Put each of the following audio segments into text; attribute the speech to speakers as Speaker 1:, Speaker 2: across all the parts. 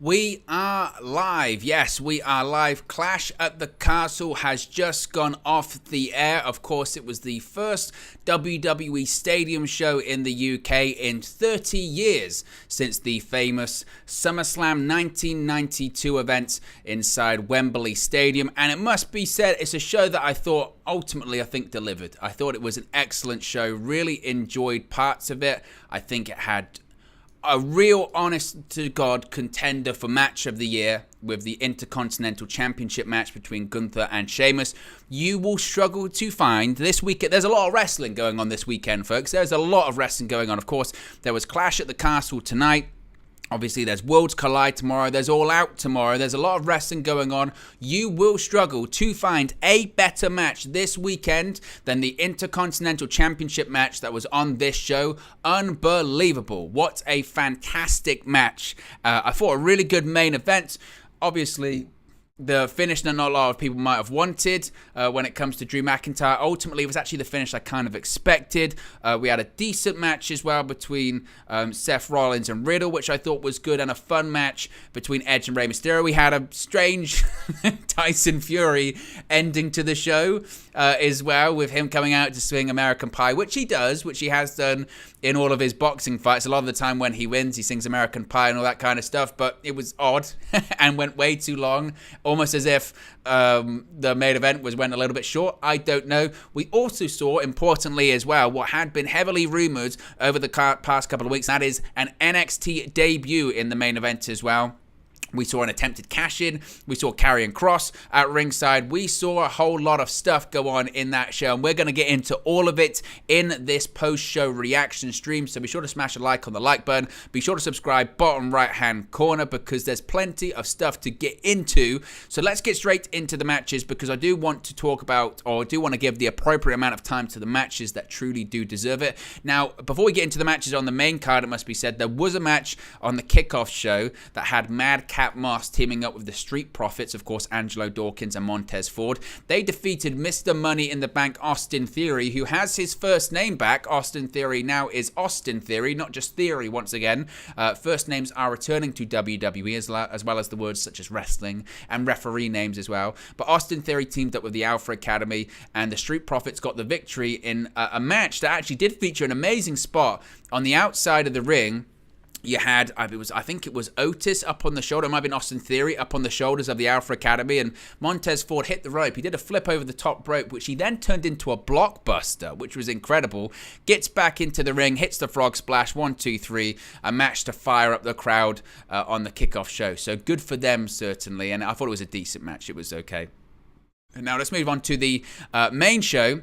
Speaker 1: We are live. Yes, we are live. Clash at the Castle has just gone off the air. Of course, it was the first WWE Stadium show in the UK in 30 years since the famous SummerSlam 1992 event inside Wembley Stadium. And it must be said, it's a show that I thought ultimately, delivered. I thought it was an excellent show. Really enjoyed parts of it. I think it had a real honest-to-God contender for match of the year with the Intercontinental Championship match between Gunther and Sheamus. You will struggle to find this weekend. There's a lot of wrestling going on this weekend, folks. There's a lot of wrestling going on. Of course, there was Clash at the Castle tonight. Obviously, there's Worlds Collide tomorrow. There's All Out tomorrow. There's a lot of wrestling going on. You will struggle to find a better match this weekend than the Intercontinental Championship match that was on this show. Unbelievable. What a fantastic match. I thought a really good main event. Obviously, the finish that not a lot of people might have wanted when it comes to Drew McIntyre. Ultimately, it was actually the finish I kind of expected. We had a decent match as well between Seth Rollins and Riddle, which I thought was good, and a fun match between Edge and Rey Mysterio. We had a strange Tyson Fury ending to the show as well, with him coming out to swing American Pie, which he does, which he has done in all of his boxing fights. A lot of the time when he wins, he sings American Pie and all that kind of stuff, but it was odd and went way too long, almost as if the main event went a little bit short. I don't know. We also saw, importantly as well, what had been heavily rumoured over the past couple of weeks, that is an NXT debut in the main event as well. We saw an attempted cash-in. We saw Karrion Kross at ringside. We saw a whole lot of stuff go on in that show, and we're going to get into all of it in this post-show reaction stream. So be sure to smash a like on the like button. Be sure to subscribe bottom right-hand corner, because there's plenty of stuff to get into. So let's get straight into the matches, because I do want to talk about, or I do want to give the appropriate amount of time to the matches that truly do deserve it. Now, before we get into the matches on the main card, it must be said, there was a match on the kickoff show that had Madcap Moss teaming up with the Street Profits, of course, Angelo Dawkins and Montez Ford. They defeated Mr. Money in the Bank, Austin Theory, who has his first name back. Austin Theory now is Austin Theory, not just Theory once again. First names are returning to WWE, as well as the words such as wrestling and referee names as well. But Austin Theory teamed up with the Alpha Academy, and the Street Profits got the victory in a match that actually did feature an amazing spot on the outside of the ring. You had, I think it was Otis up on the shoulder. It might have been Austin Theory up on the shoulders of the Alpha Academy. And Montez Ford hit the rope. He did a flip over the top rope, which he then turned into a blockbuster, which was incredible. Gets back into the ring, hits the frog splash. 1, 2, 3. A match to fire up the crowd on the kickoff show. So good for them, certainly. And I thought it was a decent match. It was okay. And now let's move on to the main show.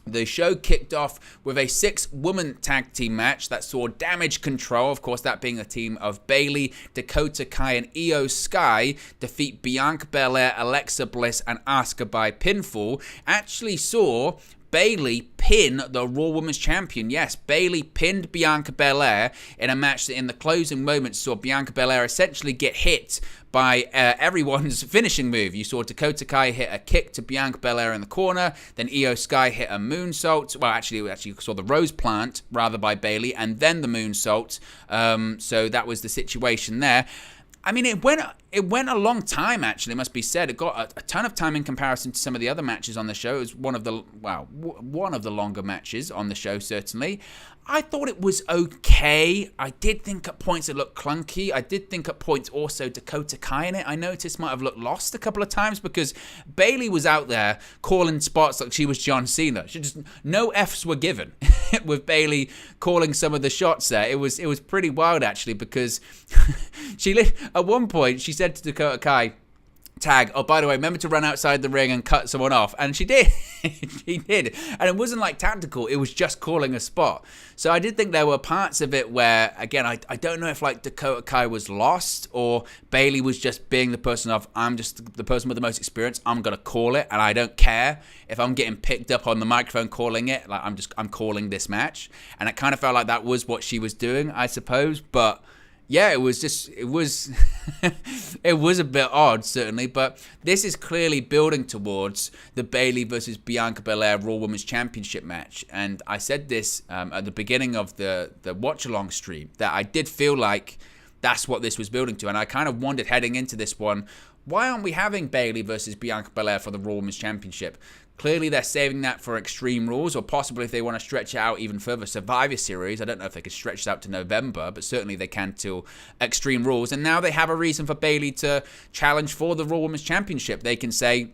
Speaker 1: The show kicked off with a 6-woman tag team match that saw Damage Control, of course that being a team of Bayley, Dakota Kai and Io Sky, defeat Bianca Belair, Alexa Bliss and Asuka by pinfall. Actually saw Bayley pin the Raw Women's Champion. Yes, Bayley pinned Bianca Belair in a match that in the closing moments saw Bianca Belair essentially get hit by everyone's finishing move. You saw Dakota Kai hit a kick to Bianca Belair in the corner, then Io Sky hit a moonsault. Well, actually, we saw the Rose Plant rather by Bayley, and then the moonsault. So that was the situation there. I mean, it went a long time, actually, it must be said. It got a ton of time in comparison to some of the other matches on the show. It was one of the longer matches on the show, certainly. I thought it was okay. I did think at points it looked clunky. I did think at points also Dakota Kai in it, I noticed, might have looked lost a couple of times, because Bayley was out there calling spots like she was John Cena. No Fs were given with Bayley calling some of the shots there. It was pretty wild, actually, because at one point she said to Dakota Kai, tag, oh, by the way, remember to run outside the ring and cut someone off. And she did. She did. And it wasn't like tactical. It was just calling a spot. So I did think there were parts of it where, again, I don't know if like Dakota Kai was lost or Bayley was just being the person of, I'm just the person with the most experience. I'm going to call it. And I don't care if I'm getting picked up on the microphone calling it. Like I'm calling this match. And it kind of felt like that was what she was doing, I suppose. But yeah, it was it was a bit odd, certainly, but this is clearly building towards the Bayley versus Bianca Belair Raw Women's Championship match. And I said this at the beginning of the watch-along stream, that I did feel like that's what this was building to. And I kind of wondered heading into this one, why aren't we having Bayley versus Bianca Belair for the Raw Women's Championship? Clearly, they're saving that for Extreme Rules, or possibly if they want to stretch it out even further, Survivor Series. I don't know if they could stretch it out to November, but certainly they can till Extreme Rules. And now they have a reason for Bayley to challenge for the Raw Women's Championship. They can say,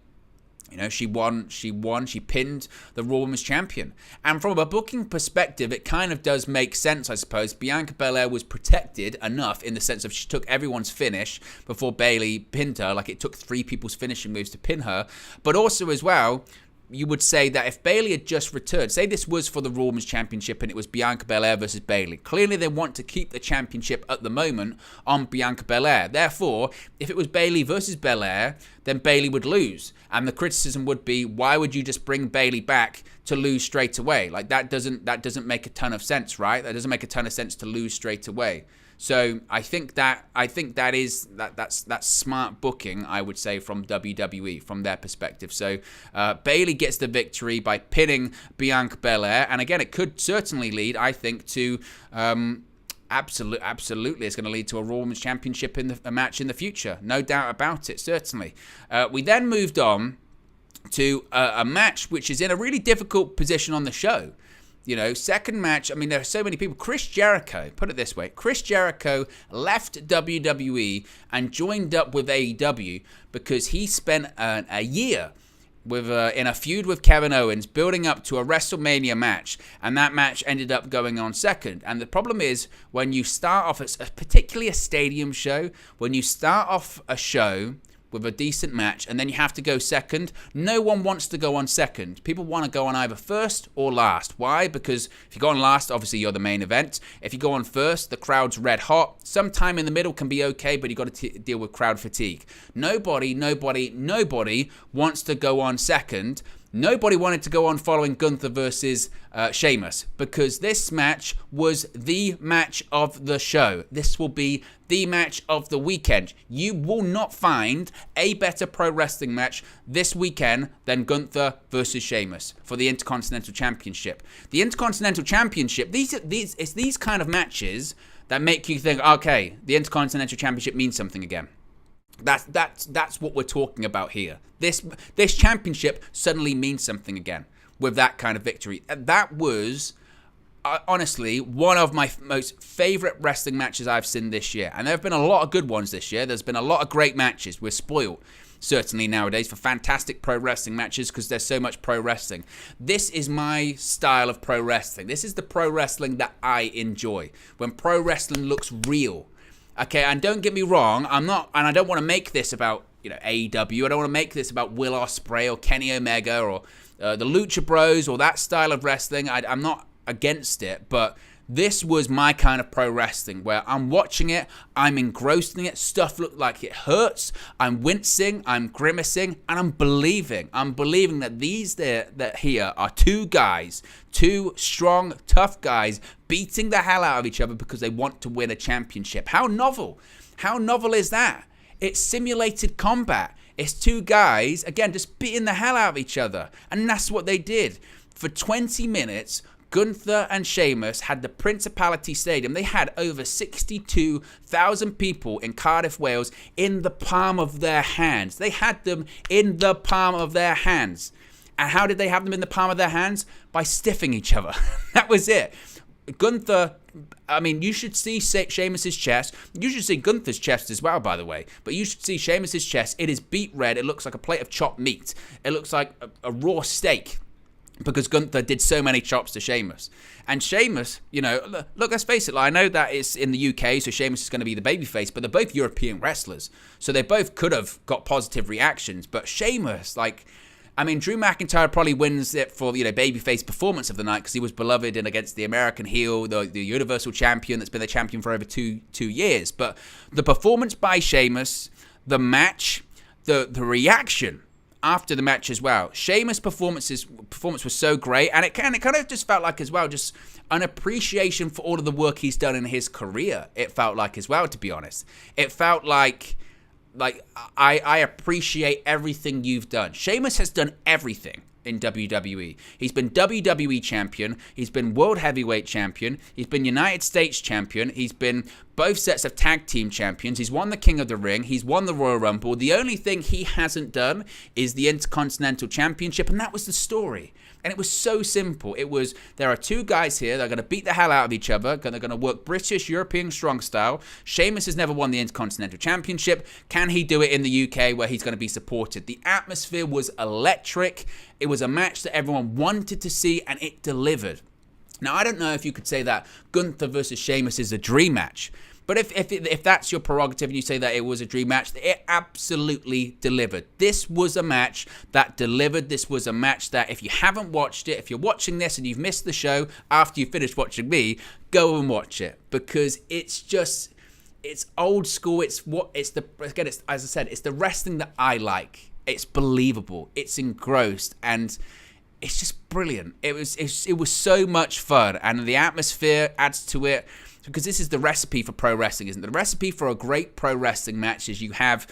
Speaker 1: you know, she pinned the Raw Women's Champion. And from a booking perspective, it kind of does make sense, I suppose. Bianca Belair was protected enough in the sense of she took everyone's finish before Bayley pinned her. Like, it took 3 people's finishing moves to pin her. But also as well, you would say that if Bayley had just returned, say this was for the Raw Women's Championship and it was Bianca Belair versus Bayley. Clearly they want to keep the championship at the moment on Bianca Belair. Therefore, if it was Bayley versus Belair, then Bayley would lose. And the criticism would be, why would you just bring Bayley back to lose straight away? Like, that doesn't make a ton of sense, right? That doesn't make a ton of sense to lose straight away. So I think that's smart booking, I would say, from WWE, from their perspective. So Bayley gets the victory by pinning Bianca Belair, and again, it could certainly lead, I think, to absolutely, it's going to lead to a Raw Women's Championship a match in the future, no doubt about it. Certainly. We then moved on to a match which is in a really difficult position on the show. You know, second match, I mean, there are so many people. Chris Jericho, put it this way, Chris Jericho left WWE and joined up with AEW because he spent a year in a feud with Kevin Owens, building up to a WrestleMania match, and that match ended up going on second. And the problem is, when you start off, particularly a stadium show, when you start off a show with a decent match, and then you have to go second. No one wants to go on second. People want to go on either first or last. Why? Because if you go on last, obviously you're the main event. If you go on first, the crowd's red hot. Sometime in the middle can be okay, but you got to deal with crowd fatigue. Nobody wants to go on second. Nobody wanted to go on following Gunther versus Sheamus, because this match was the match of the show. This will be the match of the weekend. You will not find a better pro wrestling match this weekend than Gunther versus Sheamus for the Intercontinental Championship. The Intercontinental Championship, it's these kind of matches that make you think, okay, the Intercontinental Championship means something again. That's what we're talking about here. This championship suddenly means something again with that kind of victory. That was honestly one of my most favorite wrestling matches I've seen this year. And there have been a lot of good ones this year. There's been a lot of great matches. We're spoiled, certainly nowadays, for fantastic pro wrestling matches because there's so much pro wrestling. This is my style of pro wrestling. This is the pro wrestling that I enjoy. When pro wrestling looks real. Okay, and don't get me wrong, I don't want to make this about, AEW. I don't want to make this about Will Ospreay or Kenny Omega or the Lucha Bros or that style of wrestling. I'm not against it, but this was my kind of pro wrestling where I'm watching it, I'm engrossed in it, stuff looked like it hurts, I'm wincing, I'm grimacing, and I'm believing that that here are two strong, tough guys beating the hell out of each other because they want to win a championship. How novel is that? It's simulated combat. It's two guys, again, just beating the hell out of each other. And that's what they did. For 20 minutes, Gunther and Sheamus had the Principality Stadium. They had over 62,000 people in Cardiff, Wales, in the palm of their hands. They had them in the palm of their hands. And how did they have them in the palm of their hands? By stiffing each other. That was it. Gunther, I mean, you should see Sheamus's chest. You should see Gunther's chest as well, by the way. But you should see Sheamus's chest. It is beet red. It looks like a plate of chopped meat. It looks like a raw steak. Because Gunther did so many chops to Sheamus. And Sheamus, look, let's face it, I know that it's in the UK, so Sheamus is going to be the babyface, but they're both European wrestlers. So they both could have got positive reactions. But Sheamus, Drew McIntyre probably wins it for, babyface performance of the night because he was beloved and against the American heel, the Universal Champion that's been the champion for over two years. But the performance by Sheamus, the match, the reaction after the match as well. Sheamus' performance was so great, and it kind of just felt like as well just an appreciation for all of the work he's done in his career. It felt like as well, to be honest. It felt like I appreciate everything you've done. Sheamus has done everything in WWE. He's been WWE champion, he's been World Heavyweight champion, he's been United States champion, he's been both sets of tag team champions, he's won the King of the Ring, he's won the Royal Rumble. The only thing he hasn't done is the Intercontinental Championship, and that was the story. And it was so simple. It was, there are two guys here that are going to beat the hell out of each other. They're going to work British, European strong style. Sheamus has never won the Intercontinental Championship. Can he do it in the UK where he's going to be supported? The atmosphere was electric. It was a match that everyone wanted to see, and it delivered. Now, I don't know if you could say that Gunther versus Sheamus is a dream match. But if that's your prerogative and you say that it was a dream match, it absolutely delivered. This was a match that delivered. This was a match that if you haven't watched it, if you're watching this and you've missed the show after you finished watching me, go and watch it, because it's old school. It's as I said, it's the wrestling that I like. It's believable. It's engrossed, and it's just brilliant. It was so much fun, and the atmosphere adds to it. Because this is the recipe for pro wrestling, isn't it? The recipe for a great pro wrestling match is you have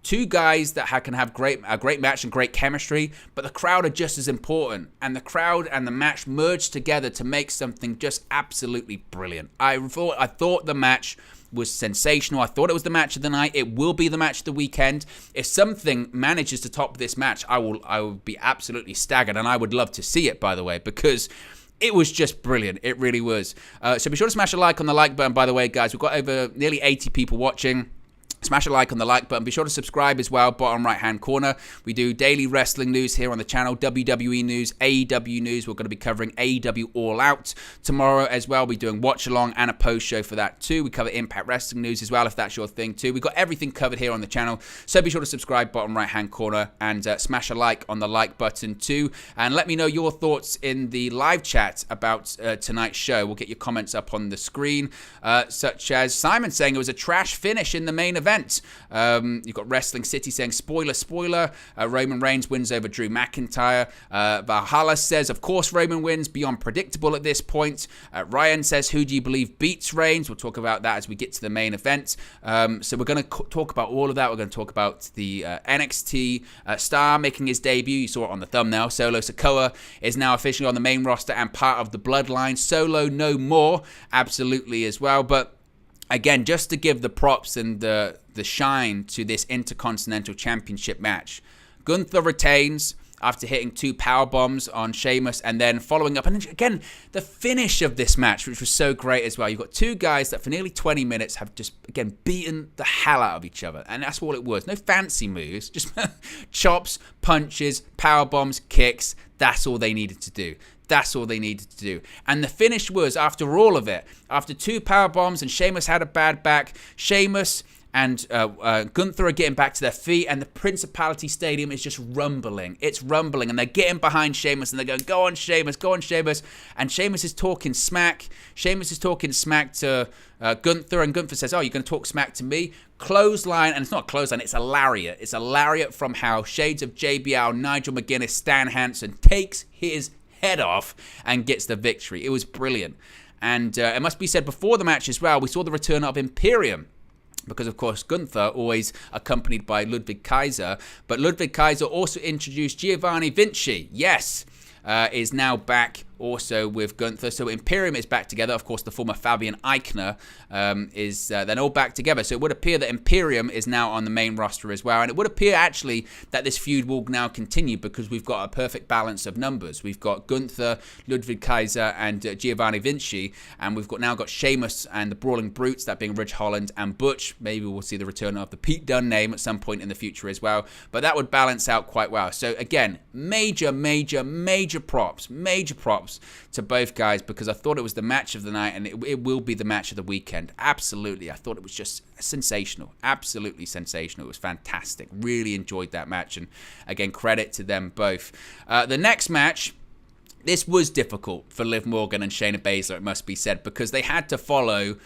Speaker 1: two guys that can have a great match and great chemistry, but the crowd are just as important. And the crowd and the match merge together to make something just absolutely brilliant. I thought the match was sensational. I thought it was the match of the night. It will be the match of the weekend. If something manages to top this match, I will be absolutely staggered, and I would love to see it, by the way, because it was just brilliant. It really was. So be sure to smash a like on the like button, by the way, guys. We've got over nearly 80 people watching. Smash a like on the like button. Be sure to subscribe as well, bottom right-hand corner. We do daily wrestling news here on the channel, WWE news, AEW news. We're going to be covering AEW All Out tomorrow as well. We're doing watch-along and a post-show for that too. We cover Impact Wrestling news as well, if that's your thing too. We've got everything covered here on the channel, so be sure to subscribe, bottom right-hand corner, and smash a like on the like button too. And let me know your thoughts in the live chat about tonight's show. We'll get your comments up on the screen, such as Simon saying it was a trash finish in the main event. You've got Wrestling City saying, spoiler, Roman Reigns wins over Drew McIntyre. Valhalla says, of course Roman wins, beyond predictable at this point. Ryan says, who do you believe beats Reigns? We'll talk about that as we get to the main event. So we're going to talk about all of that. We're going to talk about the NXT star making his debut. You saw it on the thumbnail. Solo Sikoa is now officially on the main roster and part of the Bloodline. Solo no more, absolutely as well. But again, just to give the props and the shine to this Intercontinental Championship match, Gunther retains after hitting two power bombs on Sheamus and then following up. And again, the finish of this match, which was so great as well. You've got two guys that for nearly 20 minutes have just, again, beaten the hell out of each other. And that's all it was. No fancy moves, just chops, punches, power bombs, kicks. That's all they needed to do. That's all they needed to do. And the finish was, after all of it, after two power bombs and Sheamus had a bad back, Sheamus and Gunther are getting back to their feet, and the Principality Stadium is just rumbling. It's rumbling, and they're getting behind Sheamus, and they're going, go on, Sheamus, go on, Sheamus. And Sheamus is talking smack. Sheamus is talking smack to Gunther, and Gunther says, oh, you're going to talk smack to me? Clothesline, and it's not a clothesline, it's a lariat. It's a lariat from how Shades of JBL, Nigel McGuinness, Stan Hansen takes his head off and gets the victory. It was brilliant. And it must be said, before the match as well, we saw the return of Imperium, because of course Gunther always accompanied by Ludwig Kaiser, but Ludwig Kaiser also introduced Giovanni Vinci. Yes, is now back also with Gunther. So Imperium is back together. Of course, the former Fabian Eichner is then all back together. So it would appear that Imperium is now on the main roster as well. And it would appear actually that this feud will now continue, because we've got a perfect balance of numbers. We've got Gunther, Ludwig Kaiser, and Giovanni Vinci. And we've now got Sheamus and the Brawling Brutes, that being Ridge Holland and Butch. Maybe we'll see the return of the Pete Dunne name at some point in the future as well. But that would balance out quite well. So again, major props to both guys, because I thought it was the match of the night, and it will be the match of the weekend. Absolutely. I thought it was just sensational. Absolutely sensational. It was fantastic. Really enjoyed that match, and again, credit to them both. The next match, this was difficult for Liv Morgan and Shayna Baszler, it must be said, because they had to follow,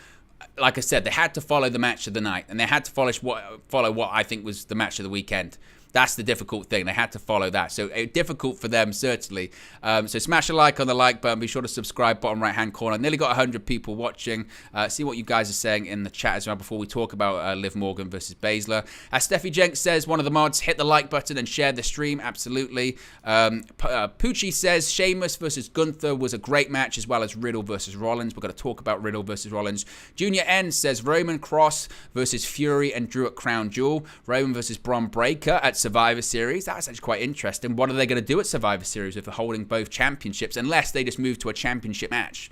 Speaker 1: like I said, they had to follow the match of the night, and they had to follow what I think was the match of the weekend. That's the difficult thing. They had to follow that. So difficult for them, certainly. So smash a like on the like button. Be sure to subscribe, bottom right-hand corner. Nearly got 100 people watching. See what you guys are saying in the chat as well before we talk about Liv Morgan versus Baszler. As Steffi Jenks says, one of the mods, hit the like button and share the stream. Absolutely. Poochie says, Sheamus versus Gunther was a great match, as well as Riddle versus Rollins. We're going to talk about Riddle versus Rollins. Junior N says, Roman Cross versus Fury and Drew at Crown Jewel. Roman versus Braun Breaker at Survivor Series. That's actually quite interesting. What are they going to do at Survivor Series if they're holding both championships, unless they just move to a championship match?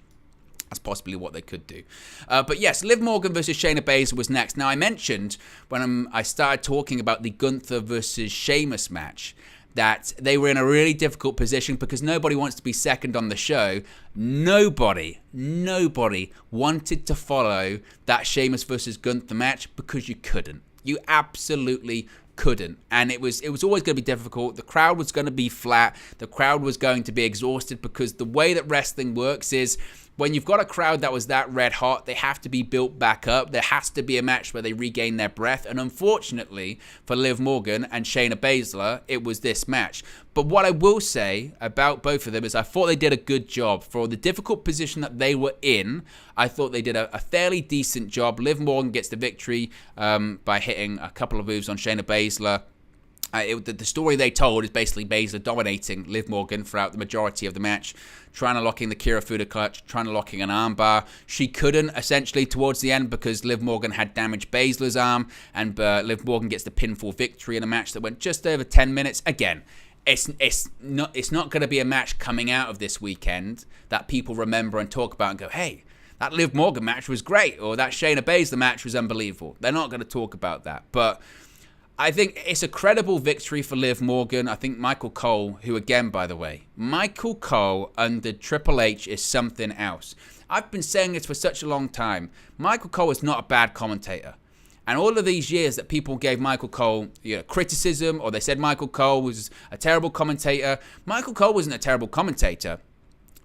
Speaker 1: That's possibly what they could do. But yes, Liv Morgan versus Shayna Baszler was next. Now, I mentioned when I started talking about the Gunther versus Sheamus match that they were in a really difficult position because nobody wants to be second on the show. Nobody wanted to follow that Sheamus versus Gunther match because you couldn't. You absolutely couldn't. And it was always going to be difficult. The crowd was going to be flat. The crowd was going to be exhausted because the way that wrestling works is when you've got a crowd that was that red hot, they have to be built back up. There has to be a match where they regain their breath. And unfortunately for Liv Morgan and Shayna Baszler, it was this match. But what I will say about both of them is I thought they did a good job. For the difficult position that they were in, I thought they did a fairly decent job. Liv Morgan gets the victory by hitting a couple of moves on Shayna Baszler. The story they told is basically Baszler dominating Liv Morgan throughout the majority of the match, trying to lock in the Kirifuda clutch, trying to lock in an armbar. She couldn't, essentially, towards the end because Liv Morgan had damaged Baszler's arm, and Liv Morgan gets the pinfall victory in a match that went just over 10 minutes. Again, it's not going to be a match coming out of this weekend that people remember and talk about and go, hey, that Liv Morgan match was great, or that Shayna Baszler match was unbelievable. They're not going to talk about that, but I think it's a credible victory for Liv Morgan. I think Michael Cole, who again, by the way, Michael Cole under Triple H is something else. I've been saying this for such a long time. Michael Cole is not a bad commentator. And all of these years that people gave Michael Cole criticism, or they said Michael Cole was a terrible commentator, Michael Cole wasn't a terrible commentator.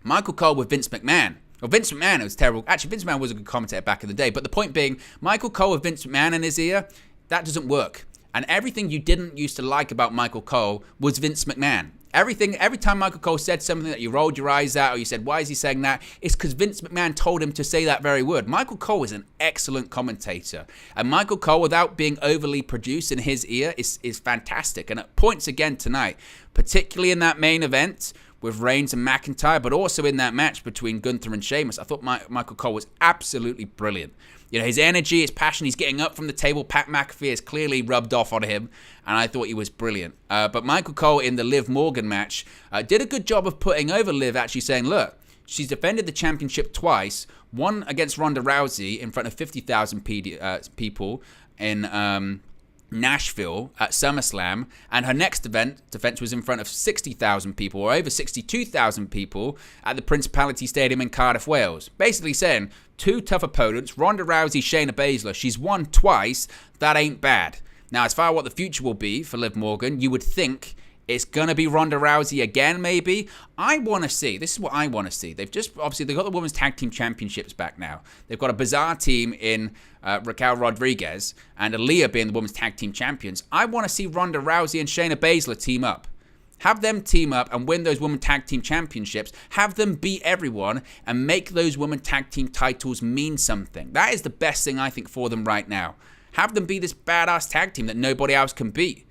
Speaker 1: Michael Cole with Vince McMahon. Well, Vince McMahon was terrible. Actually, Vince McMahon was a good commentator back in the day. But the point being, Michael Cole with Vince McMahon in his ear, that doesn't work. And everything you didn't used to like about Michael Cole was Vince McMahon. Every time Michael Cole said something that you rolled your eyes at or you said, why is he saying that? It's because Vince McMahon told him to say that very word. Michael Cole is an excellent commentator. And Michael Cole, without being overly produced in his ear, is fantastic. And at points again tonight, particularly in that main event with Reigns and McIntyre, but also in that match between Gunther and Sheamus, I thought Michael Cole was absolutely brilliant. His energy, his passion, he's getting up from the table. Pat McAfee has clearly rubbed off on him, and I thought he was brilliant. But Michael Cole in the Liv Morgan match did a good job of putting over Liv, actually saying, look, she's defended the championship twice, one against Ronda Rousey in front of 50,000 people in Nashville at SummerSlam, and her next defense was in front of 60,000 people, or over 62,000 people at the Principality Stadium in Cardiff, Wales. Basically saying, two tough opponents, Ronda Rousey, Shayna Baszler. She's won twice. That ain't bad. Now, as far as what the future will be for Liv Morgan, you would think it's going to be Ronda Rousey again, maybe. I want to see. This is what I want to see. They've got the Women's Tag Team Championships back now. They've got a bizarre team in Raquel Rodriguez and Aaliyah being the Women's Tag Team Champions. I want to see Ronda Rousey and Shayna Baszler team up. Have them team up and win those Women's Tag Team Championships. Have them beat everyone and make those Women's Tag Team titles mean something. That is the best thing, I think, for them right now. Have them be this badass tag team that nobody else can beat.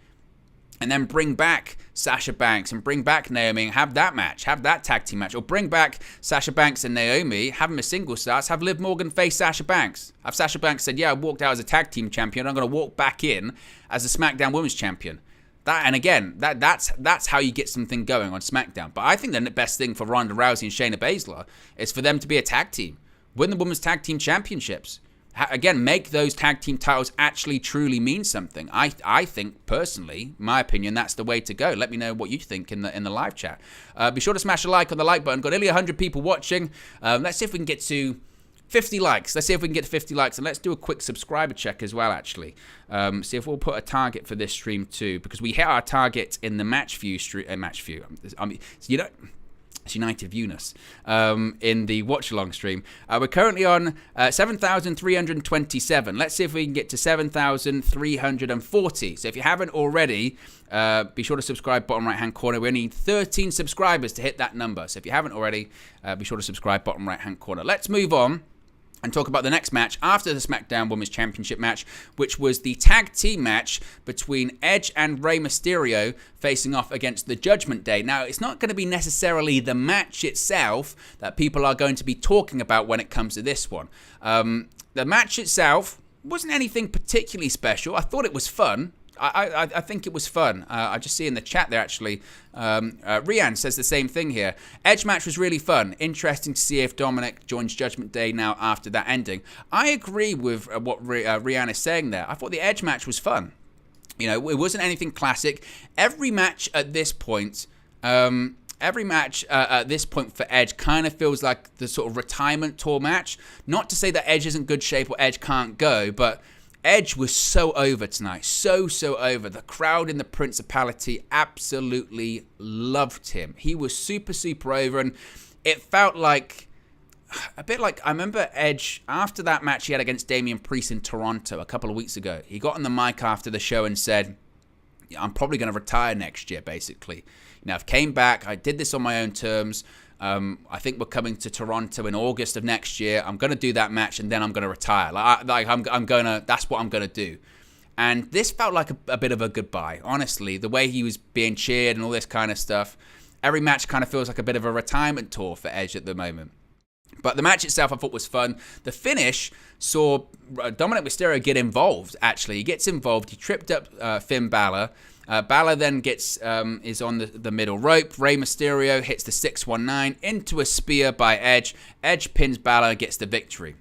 Speaker 1: And then bring back Sasha Banks and bring back Naomi and have that match. Have that tag team match. Or bring back Sasha Banks and Naomi, have them as single stars. Have Liv Morgan face Sasha Banks. Have Sasha Banks said, yeah, I walked out as a tag team champion. I'm going to walk back in as a SmackDown Women's Champion. That's how you get something going on SmackDown. But I think the best thing for Ronda Rousey and Shayna Baszler is for them to be a tag team. Win the Women's Tag Team Championships. Again, make those tag team titles actually truly mean something. I think, personally, my opinion, that's the way to go. Let me know what you think in the live chat. Be sure to smash a like on the like button. Got nearly 100 people watching. Let's see if we can get to 50 likes. Let's see if we can get to 50 likes. And let's do a quick subscriber check as well, actually. See if we'll put a target for this stream too. Because we hit our target in the match view. United Venus in the watch-along stream. We're currently on 7,327. Let's see if we can get to 7,340. So if you haven't already, be sure to subscribe, bottom right-hand corner. We only need 13 subscribers to hit that number. So if you haven't already, be sure to subscribe, bottom right-hand corner. Let's move on and talk about the next match after the SmackDown Women's Championship match, which was the tag team match between Edge and Rey Mysterio facing off against the Judgment Day. Now, it's not going to be necessarily the match itself that people are going to be talking about when it comes to this one. The match itself wasn't anything particularly special. I thought it was fun. I think it was fun. I just see in the chat there, actually, Rian says the same thing here. Edge match was really fun. Interesting to see if Dominic joins Judgment Day now after that ending. I agree with what Rian is saying there. I thought the Edge match was fun. You know, it wasn't anything classic. Every match at this point for Edge kind of feels like the sort of retirement tour match. Not to say that Edge isn't good shape or Edge can't go, but Edge was so over tonight, so over. The crowd in the Principality absolutely loved him. He was super over, and it felt like, a bit like, I remember Edge, after that match he had against Damian Priest in Toronto a couple of weeks ago, he got on the mic after the show and said, I'm probably going to retire next year, basically. You know, I've came back, I did this on my own terms. I think we're coming to Toronto in August of next year. I'm going to do that match and then I'm going to retire. That's what I'm going to do. And this felt like a bit of a goodbye, honestly. The way he was being cheered and all this kind of stuff. Every match kind of feels like a bit of a retirement tour for Edge at the moment. But the match itself I thought was fun. The finish saw Dominic Mysterio get involved, actually. He gets involved. He tripped up Finn Balor. Balor then is on the middle rope. Rey Mysterio hits the 619 into a spear by Edge. Edge pins Balor, gets the victory.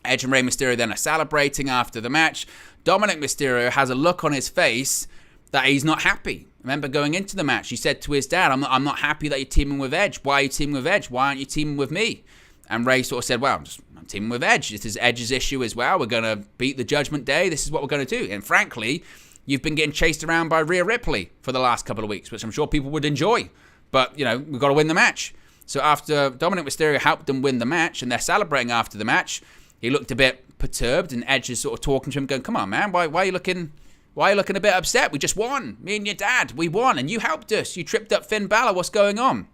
Speaker 1: Edge and Rey Mysterio then are celebrating after the match. Dominic Mysterio has a look on his face that he's not happy. Remember, going into the match, he said to his dad, I'm not happy that you're teaming with Edge. Why are you teaming with Edge? Why aren't you teaming with me? And Rey sort of said, well, I'm teaming with Edge. This is Edge's issue as well. We're going to beat the Judgment Day. This is what we're going to do. And frankly, you've been getting chased around by Rhea Ripley for the last couple of weeks, which I'm sure people would enjoy. But, you know, we've got to win the match. So after Dominic Mysterio helped them win the match, and they're celebrating after the match, he looked a bit perturbed, and Edge is sort of talking to him, going, come on, man, why are you looking a bit upset? We just won. Me and your dad, we won, and you helped us. You tripped up Finn Balor. What's going on?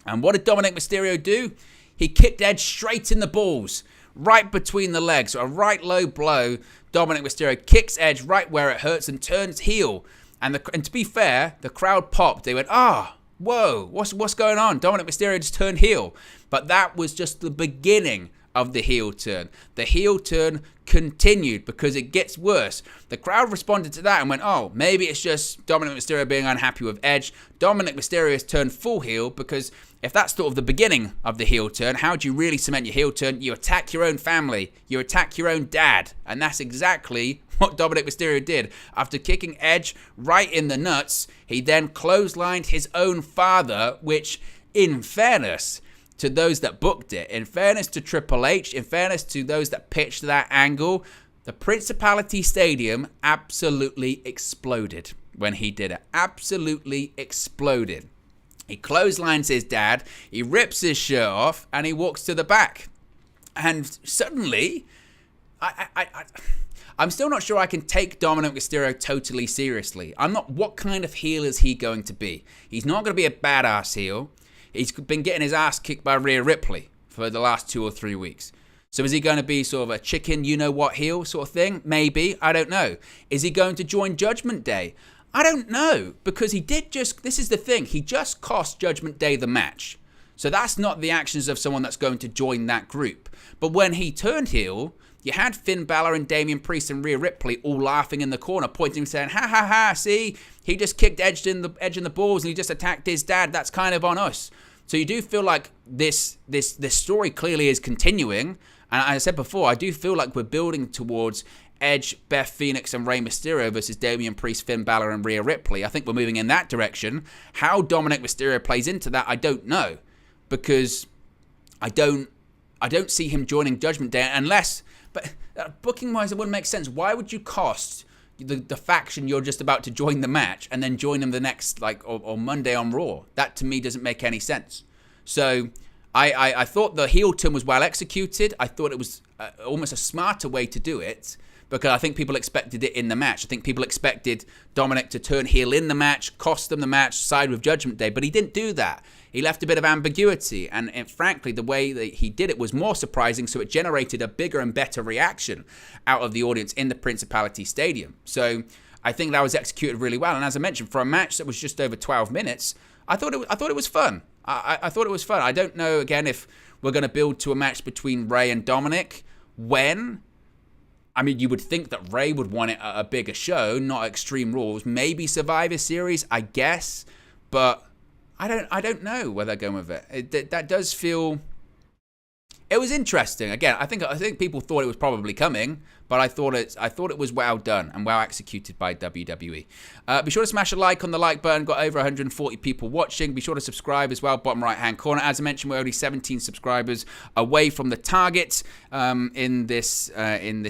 Speaker 1: And what did Dominic Mysterio do? He kicked Edge straight in the balls, right between the legs, a right low blow. Dominic Mysterio kicks Edge right where it hurts and turns heel. And to be fair, the crowd popped. They went, whoa, what's going on? Dominic Mysterio just turned heel. But that was just the beginning of the heel turn. The heel turn continued because it gets worse. The crowd responded to that and went, maybe it's just Dominic Mysterio being unhappy with Edge. Dominic Mysterio has turned full heel, because if that's sort of the beginning of the heel turn, how do you really cement your heel turn? You attack your own family. You attack your own dad. And that's exactly what Dominic Mysterio did. After kicking Edge right in the nuts, he then clotheslined his own father, which, in fairness to those that booked it, in fairness to Triple H, in fairness to those that pitched that angle, the Principality Stadium absolutely exploded when he did it. Absolutely exploded. He clotheslines his dad, he rips his shirt off, and he walks to the back. And suddenly, I'm still not sure I can take Dominic Mysterio totally seriously. What kind of heel is he going to be? He's not going to be a badass heel. He's been getting his ass kicked by Rhea Ripley for the last 2 or 3 weeks. So is he going to be sort of a chicken you-know-what heel sort of thing? Maybe. I don't know. Is he going to join Judgment Day? I don't know, because this is the thing, he just cost Judgment Day the match. So that's not the actions of someone that's going to join that group. But when he turned heel, you had Finn Balor and Damian Priest and Rhea Ripley all laughing in the corner, pointing and saying, ha ha ha, see, he just kicked Edge in the balls and he just attacked his dad. That's kind of on us. So you do feel like this story clearly is continuing. And as I said before, I do feel like we're building towards Edge, Beth Phoenix, and Rey Mysterio versus Damian Priest, Finn Balor, and Rhea Ripley. I think we're moving in that direction. How Dominic Mysterio plays into that, I don't know, because I don't see him joining Judgment Day unless. But booking wise, it wouldn't make sense. Why would you cost the faction you're just about to join the match and then join them the next or Monday on Raw? That to me doesn't make any sense. So I thought the heel turn was well executed. I thought it was almost a smarter way to do it, because I think people expected it in the match. I think people expected Dominic to turn heel in the match, cost them the match, side with Judgment Day, but he didn't do that. He left a bit of ambiguity, and frankly, the way that he did it was more surprising, so it generated a bigger and better reaction out of the audience in the Principality Stadium. So I think that was executed really well, and as I mentioned, for a match that was just over 12 minutes, I thought it was fun. I thought it was fun. I don't know, again, if we're going to build to a match between Rey and Dominic. When? I mean, you would think that Rey would want it at a bigger show, not Extreme Rules. Maybe Survivor Series, I guess. But I don't know where they're going with it. That does feel... It was interesting. Again, I think people thought it was probably coming, but I thought it was well done and well executed by WWE. Be sure to smash a like on the like button. Got over 140 people watching. Be sure to subscribe as well, bottom right hand corner. As I mentioned, we're only 17 subscribers away from the target in this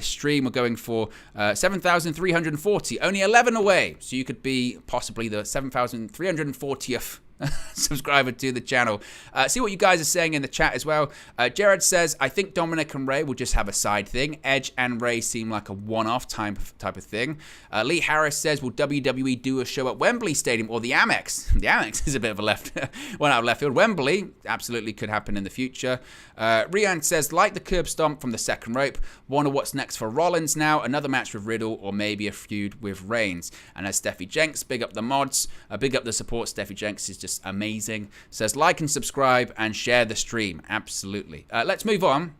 Speaker 1: stream. We're going for 7,340. Only 11 away, so you could be possibly the 7,340th subscriber to the channel. See what you guys are saying in the chat as well. Jared says, I think Dominic and Rey will just have a side thing. Edge and Rey seem like a one-off type of thing. Lee Harris says, will WWE do a show at Wembley Stadium or the Amex? The Amex is a bit of a one out of left field. Wembley absolutely could happen in the future. Rian says, like the curb stomp from the second rope, wonder what's next for Rollins now, another match with Riddle or maybe a feud with Reigns. And as Steffi Jenks, big up the mods, big up the support. Steffi Jenks is just amazing. Says like and subscribe and share the stream. Absolutely. Let's move on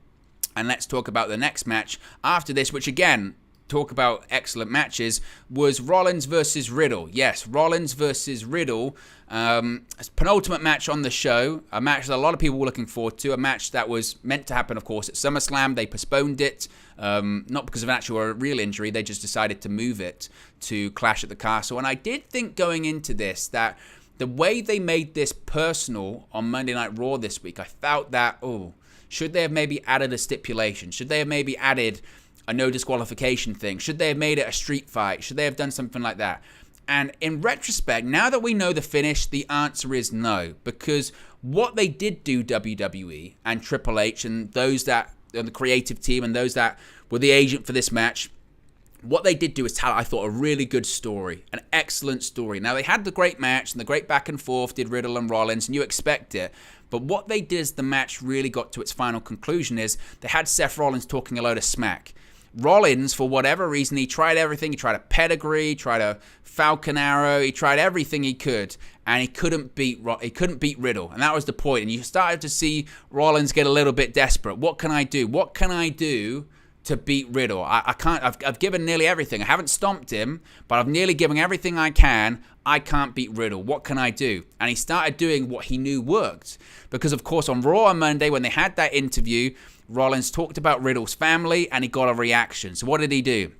Speaker 1: and let's talk about the next match after this, which again, talk about excellent matches, was Rollins versus Riddle. Yes, Rollins versus Riddle. Penultimate match on the show. A match that a lot of people were looking forward to. A match that was meant to happen, of course, at SummerSlam. They postponed it. Not because of an actual or real injury. They just decided to move it to Clash at the Castle. And I did think going into this that the way they made this personal on Monday Night Raw this week, I felt that, should they have maybe added a stipulation? Should they have maybe added a no disqualification thing? Should they have made it a street fight? Should they have done something like that? And in retrospect, now that we know the finish, the answer is no. Because what they did do, WWE and Triple H and those that, and the creative team and those that were the agent for this match, what they did do is tell, I thought, a really good story, an excellent story. Now, they had the great match and the great back and forth, did Riddle and Rollins, and you expect it. But what they did as the match really got to its final conclusion is they had Seth Rollins talking a load of smack. Rollins, for whatever reason, he tried everything. He tried a pedigree, he tried a Falcon Arrow, he tried everything he could, and he couldn't beat Riddle. And that was the point. And you started to see Rollins get a little bit desperate. What can I do? What can I do to beat Riddle? I can't. I've given nearly everything. I haven't stomped him, but I've nearly given everything I can. I can't beat Riddle. What can I do? And he started doing what he knew worked. Because, of course, on Raw on Monday, when they had that interview, Rollins talked about Riddle's family, and he got a reaction. So what did he do?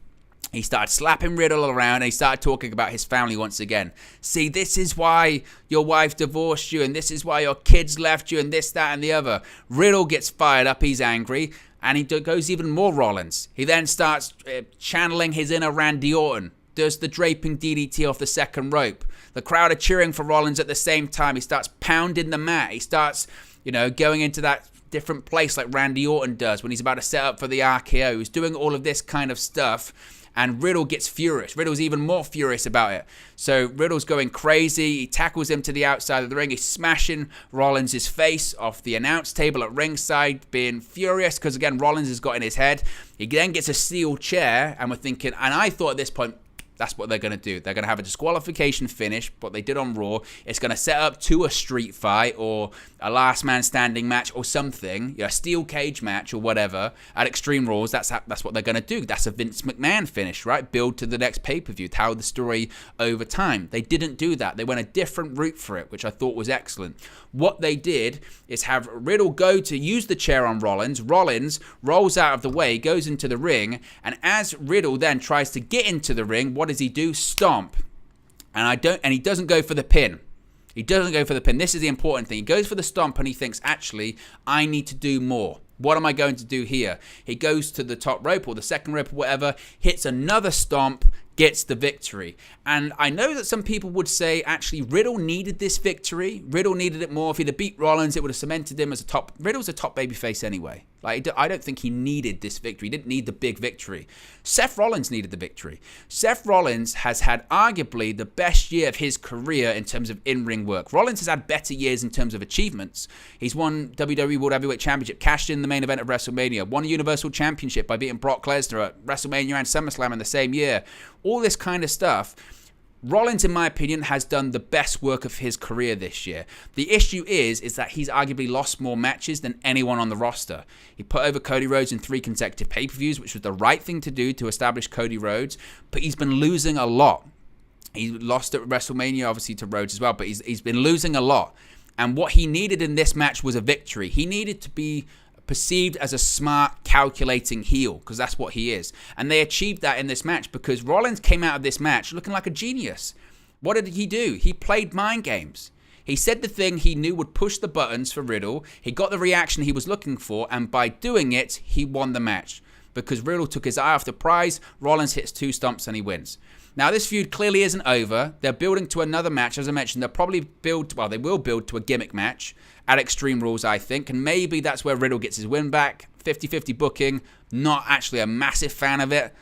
Speaker 1: He started slapping Riddle around, and he started talking about his family once again. See, this is why your wife divorced you, and this is why your kids left you, and this, that, and the other. Riddle gets fired up. He's angry. And he goes even more Rollins. He then starts channeling his inner Randy Orton. Does the draping DDT off the second rope. The crowd are cheering for Rollins at the same time. He starts pounding the mat. He starts, going into that different place like Randy Orton does when he's about to set up for the RKO. He's doing all of this kind of stuff. And Riddle gets furious. Riddle's even more furious about it. So Riddle's going crazy. He tackles him to the outside of the ring. He's smashing Rollins' face off the announce table at ringside, being furious because, again, Rollins has got in his head. He then gets a steel chair, and we're thinking, and I thought at this point, that's what they're going to do. They're going to have a disqualification finish, what they did on Raw. It's going to set up to a street fight or a last man standing match or something, a steel cage match or whatever at Extreme Rules. That's what they're going to do. That's a Vince McMahon finish, right? Build to the next pay-per-view, tell the story over time. They didn't do that. They went a different route for it, which I thought was excellent. What they did is have Riddle go to use the chair on Rollins. Rollins rolls out of the way, goes into the ring, and as Riddle then tries to get into the ring, what does he do? Stomp. And he doesn't go for the pin. He doesn't go for the pin. This is the important thing. He goes for the stomp and he thinks, actually, I need to do more. What am I going to do here? He goes to the top rope or the second rope or whatever, hits another stomp, gets the victory. And I know that some people would say, actually, Riddle needed this victory. Riddle needed it more. If he'd have beat Rollins, it would have cemented him as a top. Riddle's a top babyface anyway. Like, I don't think he needed this victory. He didn't need the big victory. Seth Rollins needed the victory. Seth Rollins has had arguably the best year of his career in terms of in-ring work. Rollins has had better years in terms of achievements. He's won WWE World Heavyweight Championship, cashed in the main event of WrestleMania, won a Universal Championship by beating Brock Lesnar at WrestleMania and SummerSlam in the same year. All this kind of stuff. Rollins, in my opinion, has done the best work of his career this year. The issue is that he's arguably lost more matches than anyone on the roster. He put over Cody Rhodes in 3 consecutive pay-per-views, which was the right thing to do to establish Cody Rhodes, but he's been losing a lot. He lost at WrestleMania, obviously, to Rhodes as well, but he's been losing a lot. And what he needed in this match was a victory. He needed to be perceived as a smart, calculating heel, because that's what he is. And they achieved that in this match because Rollins came out of this match looking like a genius. What did he do? He played mind games. He said the thing he knew would push the buttons for Riddle. He got the reaction he was looking for, and by doing it, he won the match. Because Riddle took his eye off the prize, Rollins hits 2 stomps and he wins. Now, this feud clearly isn't over. They're building to another match. As I mentioned, they will build to a gimmick match at Extreme Rules, I think. And maybe that's where Riddle gets his win back. 50-50 booking. Not actually a massive fan of it.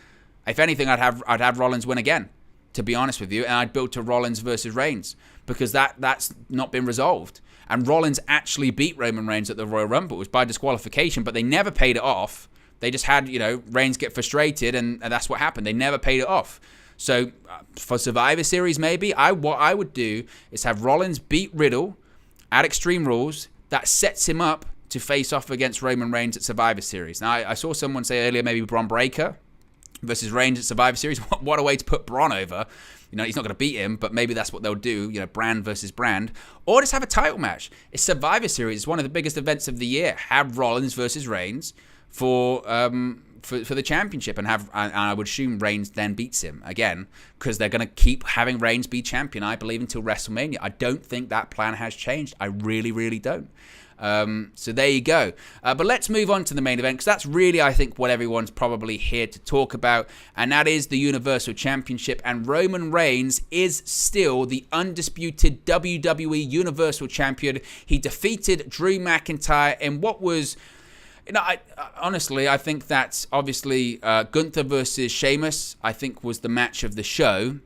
Speaker 1: If anything, I'd have Rollins win again, to be honest with you. And I'd build to Rollins versus Reigns, because that's not been resolved. And Rollins actually beat Roman Reigns at the Royal Rumble. It was by disqualification, but they never paid it off. They just had, Reigns get frustrated, and that's what happened. They never paid it off. So for Survivor Series, maybe, what I would do is have Rollins beat Riddle at Extreme Rules. That sets him up to face off against Roman Reigns at Survivor Series. Now, I saw someone say earlier maybe Braun Breaker versus Reigns at Survivor Series. What a way to put Braun over. He's not going to beat him, but maybe that's what they'll do, brand versus brand. Or just have a title match. It's Survivor Series. It's one of the biggest events of the year. Have Rollins versus Reigns for the championship, and I would assume Reigns then beats him again, because they're going to keep having Reigns be champion, I believe, until WrestleMania. I don't think that plan has changed. I really, really don't. So there you go. But let's move on to the main event, because that's really, I think, what everyone's probably here to talk about, and that is the Universal Championship. And Roman Reigns is still the undisputed WWE Universal Champion. He defeated Drew McIntyre in what was... honestly, I think that's obviously Gunther versus Sheamus, I think, was the match of the show.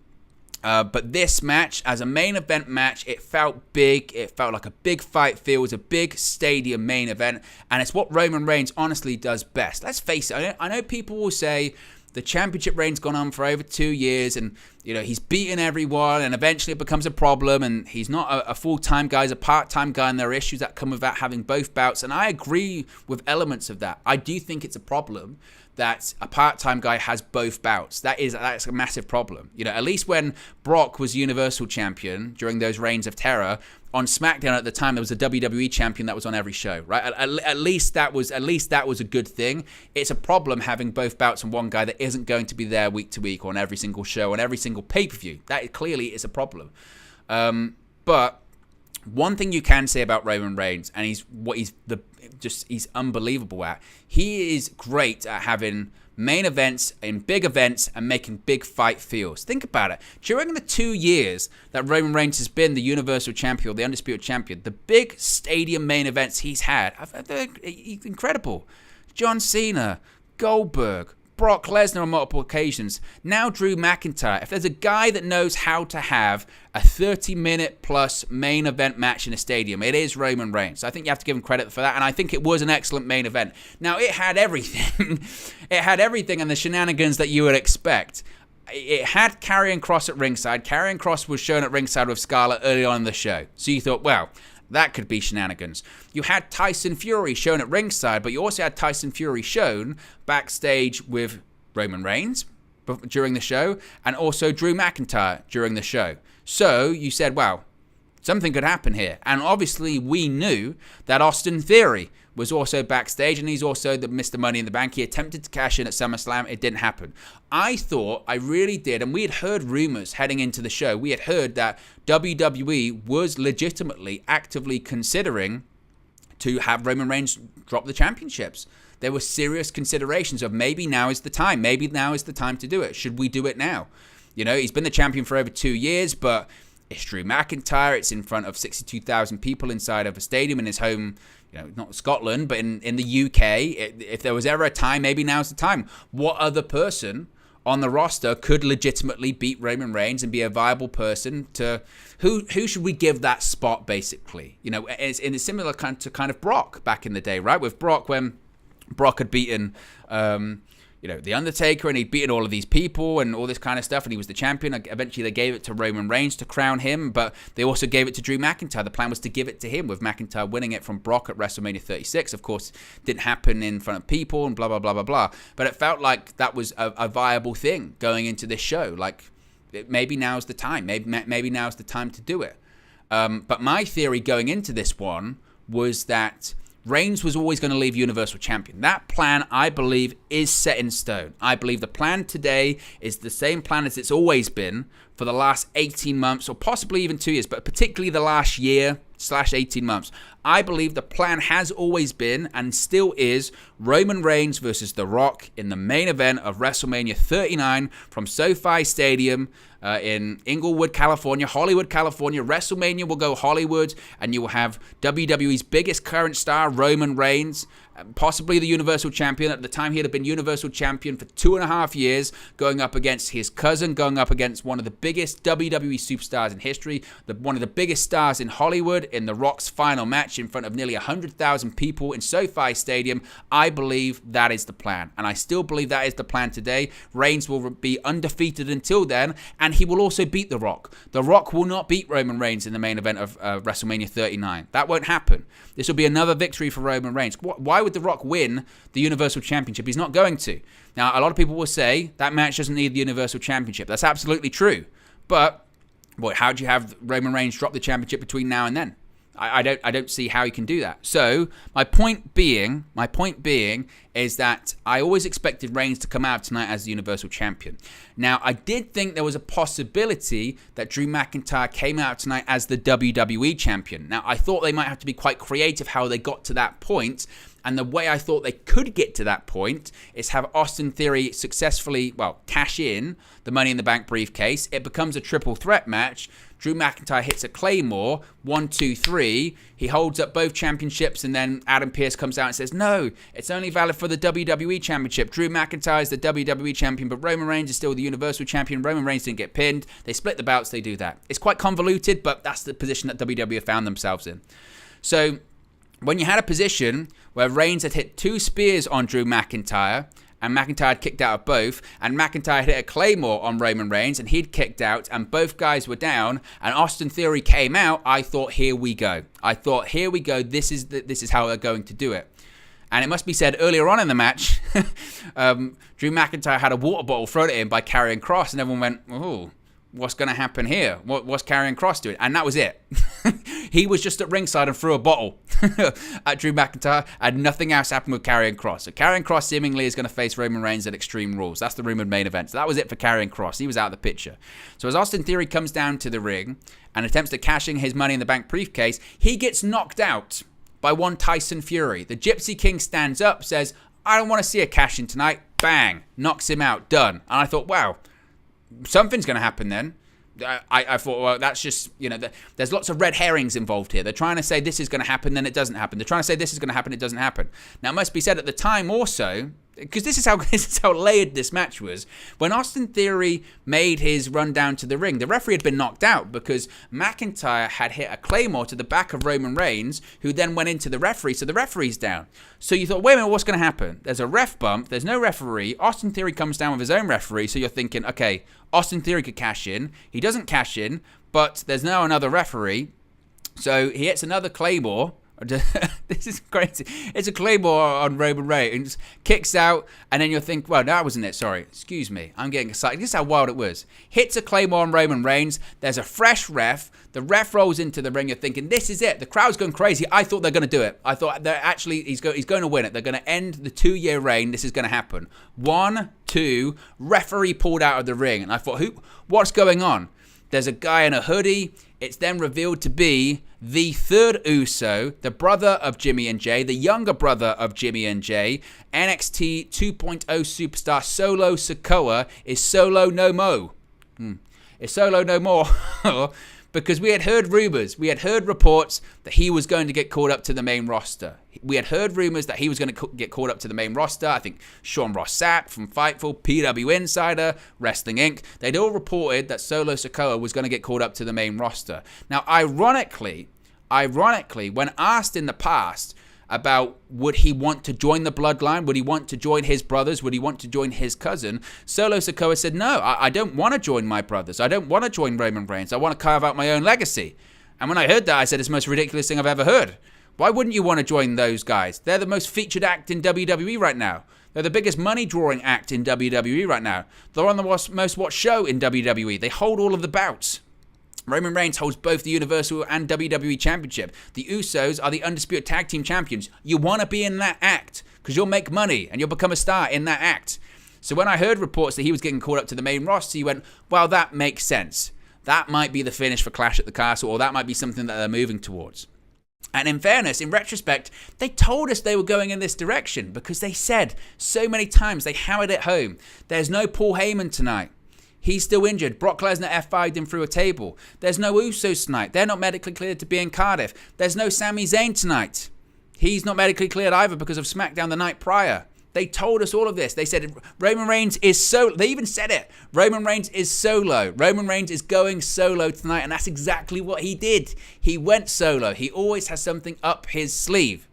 Speaker 1: But this match, as a main event match, it felt big. It felt like a big fight feel. It was a big stadium main event. And it's what Roman Reigns honestly does best. Let's face it. I know people will say the championship reign's gone on for over 2 years, and he's beaten everyone, and eventually it becomes a problem, and he's not a full-time guy, he's a part-time guy, and there are issues that come with that, having both bouts. And I agree with elements of that. I do think it's a problem that a part-time guy has both bouts. That's a massive problem. At least when Brock was Universal Champion during those reigns of terror, on SmackDown at the time, there was a WWE champion that was on every show, right? At least that was a good thing. It's a problem having both bouts on one guy that isn't going to be there week to week, or on every single show, on every single pay-per-view. That clearly is a problem. But one thing you can say about Roman Reigns, and he's unbelievable at. He is great at having main events in big events and making big fight feels. Think about it. During the 2 years that Roman Reigns has been the Universal Champion, or the Undisputed Champion, the big stadium main events he's had, they're incredible. John Cena, Goldberg, Brock Lesnar on multiple occasions. Now Drew McIntyre. If there's a guy that knows how to have a 30-minute plus main event match in a stadium, it is Roman Reigns. I think you have to give him credit for that, and I think it was an excellent main event. Now, it had everything. It had everything and the shenanigans that you would expect. It had Karrion Kross at ringside. Karrion Kross was shown at ringside with Scarlett early on in the show. So you thought, well, that could be shenanigans. You had Tyson Fury shown at ringside, but you also had Tyson Fury shown backstage with Roman Reigns during the show, and also Drew McIntyre during the show. So you said, wow, something could happen here. And obviously we knew that Austin Theory was also backstage, and he's also the Mr. Money in the Bank. He attempted to cash in at SummerSlam. It didn't happen. I really did, and we had heard rumors heading into the show. We had heard that WWE was legitimately, actively considering to have Roman Reigns drop the championships. There were serious considerations of maybe now is the time. Maybe now is the time to do it. Should we do it now? You know, he's been the champion for over 2 years, but it's Drew McIntyre. It's in front of 62,000 people inside of a stadium in his home, you know, not Scotland, but in the UK. If there was ever a time, maybe now's the time. What other person on the roster could legitimately beat Roman Reigns and be a viable person to... Who should we give that spot, basically? You know, it's similar to kind of Brock back in the day, right? With Brock, when Brock had beaten... you know, The Undertaker, and he'd beaten all of these people and all this kind of stuff, and he was the champion. Eventually, they gave it to Roman Reigns to crown him, but they also gave it to Drew McIntyre. The plan was to give it to him, with McIntyre winning it from Brock at WrestleMania 36. Of course, didn't happen in front of people and blah, blah, blah, blah, blah. But it felt like that was a viable thing going into this show. Like, maybe now's the time. Maybe now's the time to do it. But my theory going into this one was that Reigns was always going to leave Universal Champion. That plan, I believe, is set in stone. I believe the plan today is the same plan as it's always been for the last 18 months, or possibly even 2 years, but particularly the last year/18 months. I believe the plan has always been, and still is, Roman Reigns versus The Rock in the main event of WrestleMania 39 from SoFi Stadium in Inglewood, California, Hollywood, California. WrestleMania will go Hollywood, and you will have WWE's biggest current star, Roman Reigns, possibly the Universal Champion. At the time, he had been Universal Champion for 2.5 years, going up against his cousin, going up against one of the biggest WWE superstars in history, one of the biggest stars in Hollywood, in The Rock's final match in front of nearly 100,000 people in SoFi Stadium. I believe that is the plan, and I still believe that is the plan today. Reigns will be undefeated until then, and he will also beat The Rock. The Rock will not beat Roman Reigns in the main event of WrestleMania 39. That won't happen. This will be another victory for Roman Reigns. Why would The Rock win the Universal Championship? He's not going to. Now, a lot of people will say that match doesn't need the Universal Championship. That's absolutely true. But how do you have Roman Reigns drop the championship between now and then? I don't see how he can do that. So my point being is that I always expected Reigns to come out tonight as the Universal Champion. Now, I did think there was a possibility that Drew McIntyre came out tonight as the WWE Champion. Now, I thought they might have to be quite creative how they got to that point. And the way I thought they could get to that point is have Austin Theory successfully, cash in the Money in the Bank briefcase. It becomes a triple threat match. Drew McIntyre hits a Claymore, 1, 2, 3. He holds up both championships, and then Adam Pearce comes out and says, no, it's only valid for the WWE Championship. Drew McIntyre is the WWE Champion, but Roman Reigns is still the Universal Champion. Roman Reigns didn't get pinned. They split the belts. They do that. It's quite convoluted, but that's the position that WWE found themselves in. So when you had a position where Reigns had hit 2 spears on Drew McIntyre, and McIntyre had kicked out of both, and McIntyre hit a Claymore on Roman Reigns, and he'd kicked out, and both guys were down, and Austin Theory came out, I thought, here we go. This is how they're going to do it. And it must be said, earlier on in the match, Drew McIntyre had a water bottle thrown at him by Karrion Kross, and everyone went, oh, what's going to happen here? What's Karrion Kross doing? And that was it. He was just at ringside and threw a bottle at Drew McIntyre, and nothing else happened with Karrion Kross. So Karrion Kross seemingly is going to face Roman Reigns at Extreme Rules. That's the rumored main event. So that was it for Karrion Kross. He was out of the picture. So as Austin Theory comes down to the ring and attempts to cash in his Money in the Bank briefcase, he gets knocked out by one Tyson Fury. The Gypsy King stands up, says, I don't want to see a cash in tonight. Bang. Knocks him out. Done. And I thought, wow, something's going to happen then. I thought, well, that's just, there's lots of red herrings involved here. They're trying to say this is going to happen, then it doesn't happen. They're trying to say this is going to happen, it doesn't happen. Now, it must be said at the time also, because this is how layered this match was. When Austin Theory made his run down to the ring, the referee had been knocked out because McIntyre had hit a Claymore to the back of Roman Reigns, who then went into the referee, so the referee's down. So you thought, wait a minute, what's going to happen? There's a ref bump, there's no referee, Austin Theory comes down with his own referee, so you're thinking, okay, Austin Theory could cash in. He doesn't cash in, but there's now another referee, so he hits another Claymore. This is crazy. It's a Claymore on Roman Reigns, kicks out, and then you'll think, well, that wasn't it. Sorry. Excuse me. I'm getting excited. This is how wild it was. Hits a Claymore on Roman Reigns. There's a fresh ref. The ref rolls into the ring. You're thinking, this is it. The crowd's going crazy. I thought they're going to do it. I thought they're actually, he's going to win it. They're going to end the 2-year reign. This is going to happen. 1, 2, referee pulled out of the ring. And I thought, what's going on? There's a guy in a hoodie. It's then revealed to be the third Uso, the brother of Jimmy and Jay, the younger brother of Jimmy and Jay. NXT 2.0 superstar Solo Sikoa is Solo No Mo. Is Solo no more? Because we had heard rumors, we had heard reports that he was going to get called up to the main roster. We had heard rumors that he was going to get called up to the main roster. I think Sean Ross Sapp from Fightful, PW Insider, Wrestling Inc. They'd all reported that Solo Sikoa was going to get called up to the main roster. Now, ironically, when asked in the past about would he want to join the bloodline, would he want to join his brothers, would he want to join his cousin, Solo Sikoa said, no, I don't want to join my brothers. I don't want to join Roman Reigns. I want to carve out my own legacy. And when I heard that, I said, it's the most ridiculous thing I've ever heard. Why wouldn't you want to join those guys? They're the most featured act in WWE right now. They're the biggest money-drawing act in WWE right now. They're on the most watched show in WWE. They hold all of the bouts. Roman Reigns holds both the Universal and WWE Championship. The Usos are the Undisputed Tag Team Champions. You want to be in that act because you'll make money and you'll become a star in that act. So when I heard reports that he was getting called up to the main roster, you went, well, that makes sense. That might be the finish for Clash at the Castle, or that might be something that they're moving towards. And in fairness, in retrospect, they told us they were going in this direction because they said so many times, they hammered it home. There's no Paul Heyman tonight. He's still injured. Brock Lesnar F5'd him through a table. There's no Usos tonight. They're not medically cleared to be in Cardiff. There's no Sami Zayn tonight. He's not medically cleared either because of SmackDown the night prior. They told us all of this. They said Roman Reigns is solo. They even said it. Roman Reigns is solo. Roman Reigns is going solo tonight, and that's exactly what he did. He went solo. He always has something up his sleeve.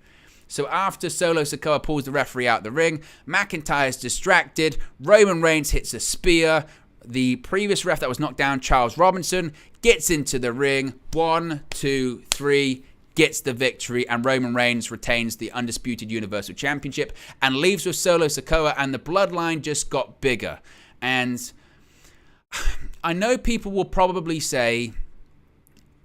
Speaker 1: So after Solo Sikoa pulls the referee out the ring, McIntyre's distracted. Roman Reigns hits a spear. The previous ref that was knocked down, Charles Robinson, gets into the ring. 1, 2, 3, gets the victory, and Roman Reigns retains the Undisputed Universal Championship and leaves with Solo Sikoa, and the bloodline just got bigger. And I know people will probably say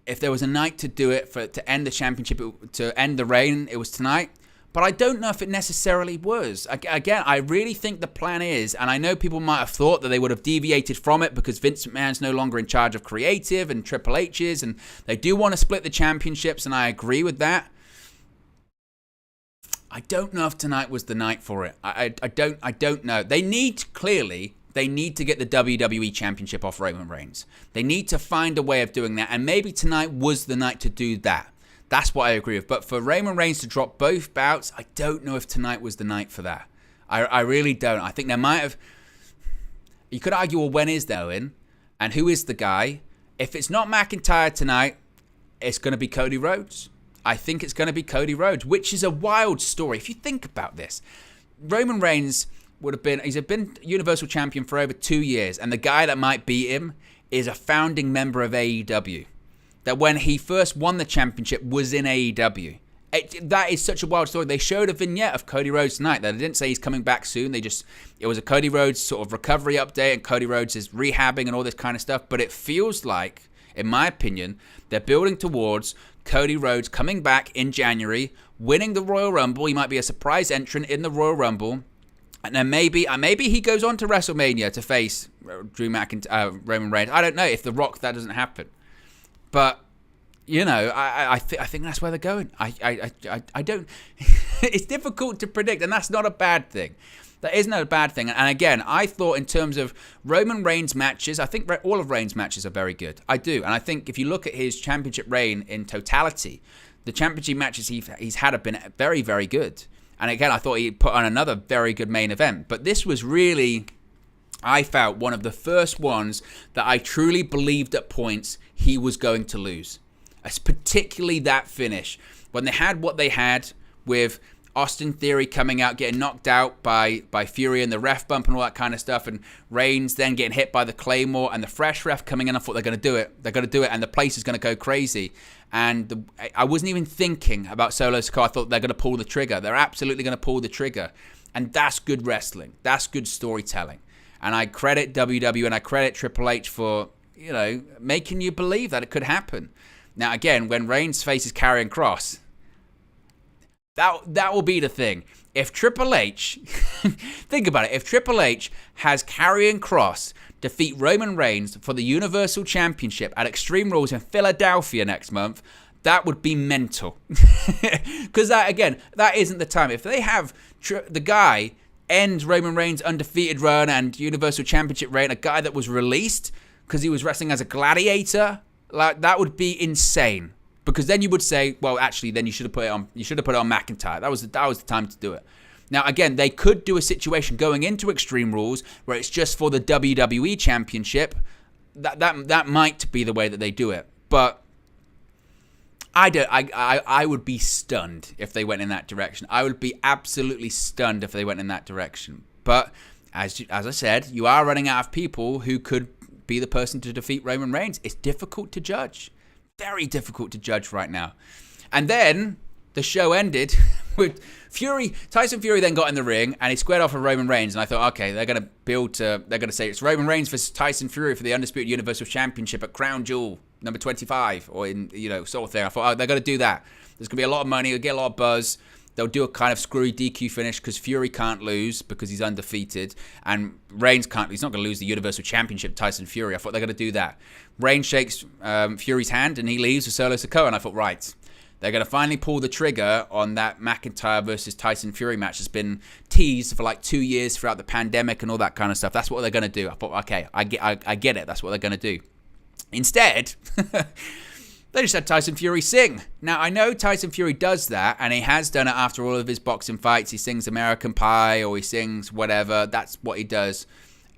Speaker 1: if there was a night to do it, to end the championship, to end the reign, it was tonight. But I don't know if it necessarily was. Again, I really think the plan is, and I know people might have thought that they would have deviated from it because Vince McMahon's no longer in charge of creative and Triple H is, and they do want to split the championships, and I agree with that. I don't know if tonight was the night for it. I don't know. They need to get the WWE Championship off Roman Reigns. They need to find a way of doing that, and maybe tonight was the night to do that. That's what I agree with. But for Roman Reigns to drop both bouts, I don't know if tonight was the night for that. I really don't. I think there might have... You could argue, well, when is there, Owen? And who is the guy? If it's not McIntyre tonight, it's going to be Cody Rhodes. I think it's going to be Cody Rhodes, which is a wild story. If you think about this, Roman Reigns he's been Universal Champion for over 2 years, and the guy that might beat him is a founding member of AEW. That when he first won the championship was in AEW. That is such a wild story. They showed a vignette of Cody Rhodes tonight. They didn't say he's coming back soon. It was a Cody Rhodes sort of recovery update, and Cody Rhodes is rehabbing and all this kind of stuff. But it feels like, in my opinion, they're building towards Cody Rhodes coming back in January, winning the Royal Rumble. He might be a surprise entrant in the Royal Rumble. And then maybe he goes on to WrestleMania to face Roman Reigns. I don't know. If The Rock, that doesn't happen. But, you know, I think that's where they're going. I don't... It's difficult to predict, and that's not a bad thing. That isn't a bad thing. And again, I thought in terms of Roman Reigns matches, I think all of Reigns' matches are very good. I do. And I think if you look at his championship reign in totality, the championship matches he's had have been very, very good. And again, I thought he put on another very good main event. But this was really... I felt one of the first ones that I truly believed at points he was going to lose. It's particularly that finish. When they had what they had with Austin Theory coming out, getting knocked out by Fury and the ref bump and all that kind of stuff, and Reigns then getting hit by the Claymore and the fresh ref coming in, I thought they're going to do it. They're going to do it, and the place is going to go crazy. And I wasn't even thinking about Solo Sikoa. I thought they're going to pull the trigger. They're absolutely going to pull the trigger. And that's good wrestling. That's good storytelling. And I credit WWE and I credit Triple H for, you know, making you believe that it could happen. Now, again, when Reigns faces Karrion Kross, that will be the thing. If Triple H, think about it, if Triple H has Karrion Kross defeat Roman Reigns for the Universal Championship at Extreme Rules in Philadelphia next month, that would be mental. Because that isn't the time. If they have the guy end Roman Reigns' undefeated run and Universal Championship reign, a guy that was released, because he was wrestling as a gladiator, like that would be insane. Because then you would say, well, actually, then you should have put it on. You should have put it on McIntyre. That was the time to do it. Now, again, they could do a situation going into Extreme Rules where it's just for the WWE Championship. That might be the way that they do it. But I would be stunned if they went in that direction. I would be absolutely stunned if they went in that direction. But as I said, you are running out of people who could be the person to defeat Roman Reigns. It's difficult to judge. Very difficult to judge right now. And then the show ended with Tyson Fury then got in the ring and he squared off with Roman Reigns. And I thought, okay, they're going to say it's Roman Reigns versus Tyson Fury for the Undisputed Universal Championship at Crown Jewel number 25 or in, sort of thing. I thought, they're going to do that. There's going to be a lot of money. They'll get a lot of buzz. They'll do a kind of screwy DQ finish because Fury can't lose because he's undefeated. And Reigns can't. He's not going to lose the Universal Championship to Tyson Fury. I thought they're going to do that. Reigns shakes Fury's hand and he leaves with Solo Sikoa. And I thought, right, they're going to finally pull the trigger on that McIntyre versus Tyson Fury match that's been teased for like 2 years throughout the pandemic and all that kind of stuff. That's what they're going to do. I thought, okay, I get it. That's what they're going to do. Instead, they just had Tyson Fury sing. Now, I know Tyson Fury does that, and he has done it after all of his boxing fights. He sings American Pie, or he sings whatever. That's what he does.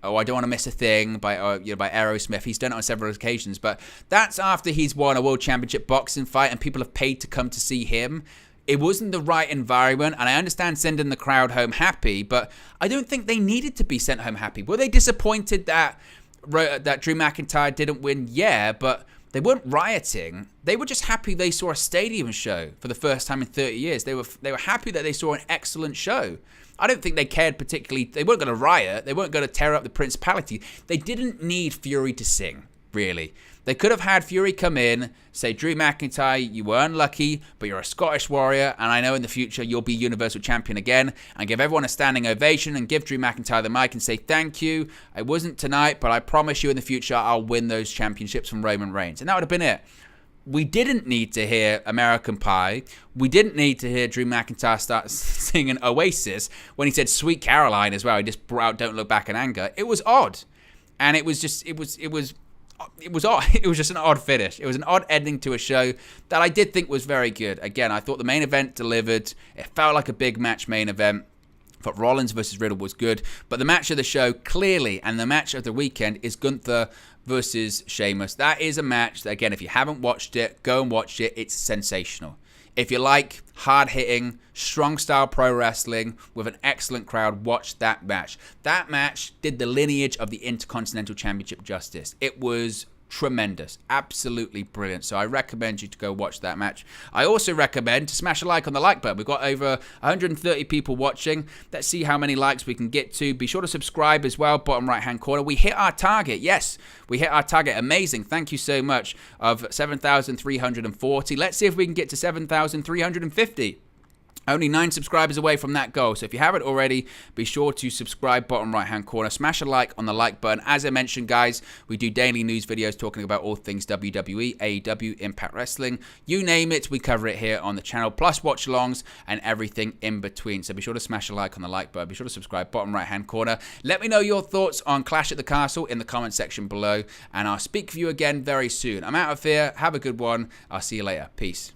Speaker 1: Oh, I Don't Want to Miss a Thing by Aerosmith. He's done it on several occasions, but that's after he's won a World Championship boxing fight, and people have paid to come to see him. It wasn't the right environment, and I understand sending the crowd home happy, but I don't think they needed to be sent home happy. Were they disappointed that Drew McIntyre didn't win? Yeah, but they weren't rioting. They were just happy they saw a stadium show for the first time in 30 years. They were happy that they saw an excellent show. I don't think they cared particularly. They weren't going to riot. They weren't going to tear up the Principality. They didn't need Fury to sing, really. They could have had Fury come in, say, Drew McIntyre, you were unlucky, but you're a Scottish warrior, and I know in the future you'll be Universal Champion again, and give everyone a standing ovation and give Drew McIntyre the mic and say, thank you. It wasn't tonight, but I promise you in the future I'll win those championships from Roman Reigns. And that would have been it. We didn't need to hear American Pie. We didn't need to hear Drew McIntyre start singing Oasis when he said Sweet Caroline as well. He just brought out Don't Look Back in Anger. It was odd. And it was odd. It was just an odd finish. It was an odd ending to a show that I did think was very good. Again, I thought the main event delivered. It felt like a big match main event. I thought Rollins versus Riddle was good. But the match of the show, clearly, and the match of the weekend is Gunther versus Sheamus. That is a match that, again, if you haven't watched it, go and watch it. It's sensational. If you like hard-hitting, strong-style pro wrestling with an excellent crowd, watch that match. That match did the lineage of the Intercontinental Championship justice. It was tremendous. Absolutely brilliant. So I recommend you to go watch that match. I also recommend to smash a like on the like button. We've got over 130 people watching. Let's see how many likes we can get to. Be sure to subscribe as well, bottom right-hand corner. We hit our target. Yes, we hit our target. Amazing. Thank you so much. Of 7,340. Let's see if we can get to 7,350. Only 9 subscribers away from that goal. So if you haven't already, be sure to subscribe, bottom right-hand corner. Smash a like on the like button. As I mentioned, guys, we do daily news videos talking about all things WWE, AEW, Impact Wrestling. You name it, we cover it here on the channel. Plus watch-alongs and everything in between. So be sure to smash a like on the like button. Be sure to subscribe, bottom right-hand corner. Let me know your thoughts on Clash at the Castle in the comment section below. And I'll speak with you again very soon. I'm out of here. Have a good one. I'll see you later. Peace.